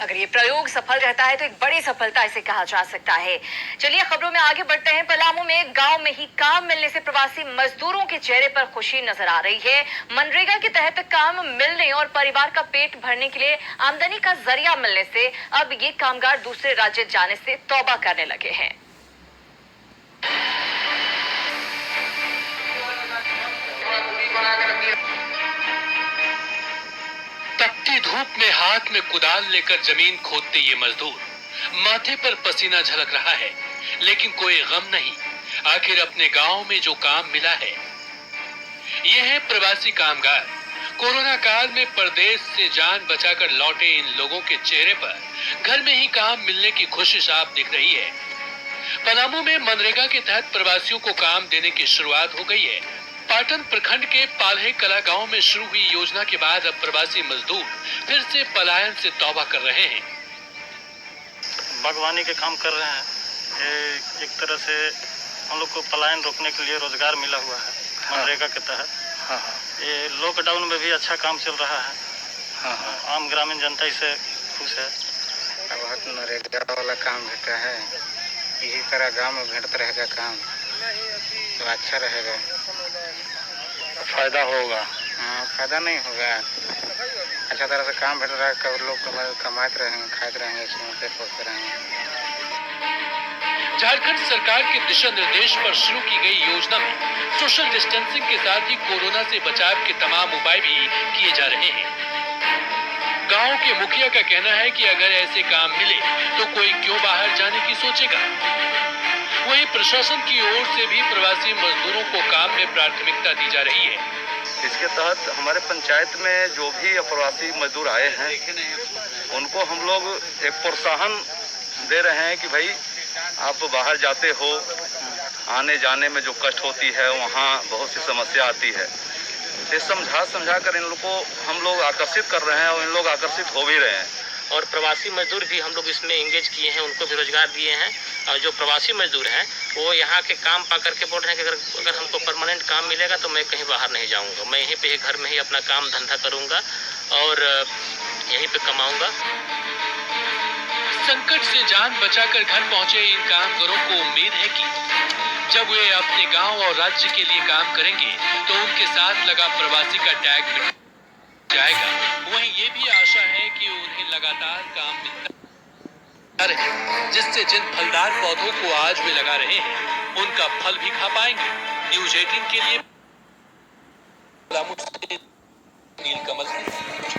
अगर ये प्रयोग सफल रहता है तो एक बड़ी सफलता इसे कहा जा सकता है। चलिए खबरों में आगे बढ़ते हैं। पलामू में गांव में ही काम मिलने से प्रवासी मजदूरों के चेहरे पर खुशी नजर आ रही है। मनरेगा के तहत काम मिलने और परिवार का पेट भरने के लिए आमदनी का जरिया मिलने से अब ये कामगार दूसरे राज्य जाने से तौबा करने लगे हैं। तपती धूप में हाथ में कुदाल लेकर जमीन खोदते ये मजदूर, माथे पर पसीना झलक रहा है, लेकिन कोई गम नहीं। आखिर अपने गांव में जो काम मिला है। ये है प्रवासी कामगार। कोरोना काल में परदेश से जान बचाकर लौटे इन लोगों के चेहरे पर घर में ही काम मिलने की खुशी साफ दिख रही है। पलामू में मनरेगा के तहत प्रवासियों को काम देने की शुरुआत हो गई है। पाटन प्रखंड के पाल्हे कला गांव में शुरू हुई योजना के बाद अब प्रवासी मजदूर फिर से पलायन से तौबा कर रहे हैं। बागवानी के काम कर रहे हैं। ये एक तरह से हम लोग को पलायन रोकने के लिए रोजगार मिला हुआ है मनरेगा के तहत। ये लॉकडाउन में भी अच्छा काम चल रहा है। आम ग्रामीण जनता इससे खुश है। अब मनरेगा वाला काम भेटा है, इसी तरह गांव में भेटता रहेगा काम तो अच्छा रहेगा। फायदा होगा। हाँ, फायदा नहीं होगा। अच्छा तरह से काम भेट रहा है, लोग कमाते रहेंगे, खाते रहेंगे, इसमें पेट पोसते रहेंगे। झारखंड सरकार के दिशा निर्देश पर शुरू की गई योजना में सोशल डिस्टेंसिंग के साथ ही कोरोना से बचाव के तमाम उपाय भी किए जा रहे हैं। गांव के मुखिया का कहना है कि अगर ऐसे काम मिले तो कोई क्यों बाहर जाने की सोचेगा। वहीं प्रशासन की ओर से भी प्रवासी मजदूरों को काम में प्राथमिकता दी जा रही है। इसके तहत हमारे पंचायत में जो भी प्रवासी मजदूर आए हैं उनको हम लोग एक प्रोत्साहन दे रहे हैं कि भाई आप बाहर जाते हो, आने जाने में जो कष्ट होती है, वहाँ बहुत सी समस्या आती है। ये समझा कर इन लोग को हम लोग आकर्षित कर रहे हैं और इन लोग आकर्षित हो भी रहे हैं। और प्रवासी मजदूर भी हम लोग इसमें एंगेज किए हैं, उनको भी रोजगार दिए हैं। और जो प्रवासी मजदूर हैं वो यहाँ के काम पा करके बोल रहे हैं कि अगर हमको परमानेंट काम मिलेगा तो मैं कहीं बाहर नहीं जाऊँगा, मैं यहीं पे घर में ही अपना काम धंधा करूँगा और यहीं पे कमाऊँगा। संकट से जान बचाकर घर पहुंचे इन कामगारों को उम्मीद है कि जब वे अपने गांव और राज्य के लिए काम करेंगे तो उनके साथ लगा प्रवासी का टैग मिट जाएगा। वहीं ये भी आशा है कि उन्हें लगातार काम मिलता रहे, जिससे जिन फलदार पौधों को आज वे लगा रहे हैं उनका फल भी खा पाएंगे। न्यूज़ 18 के लिए पलामू से नीलकमल।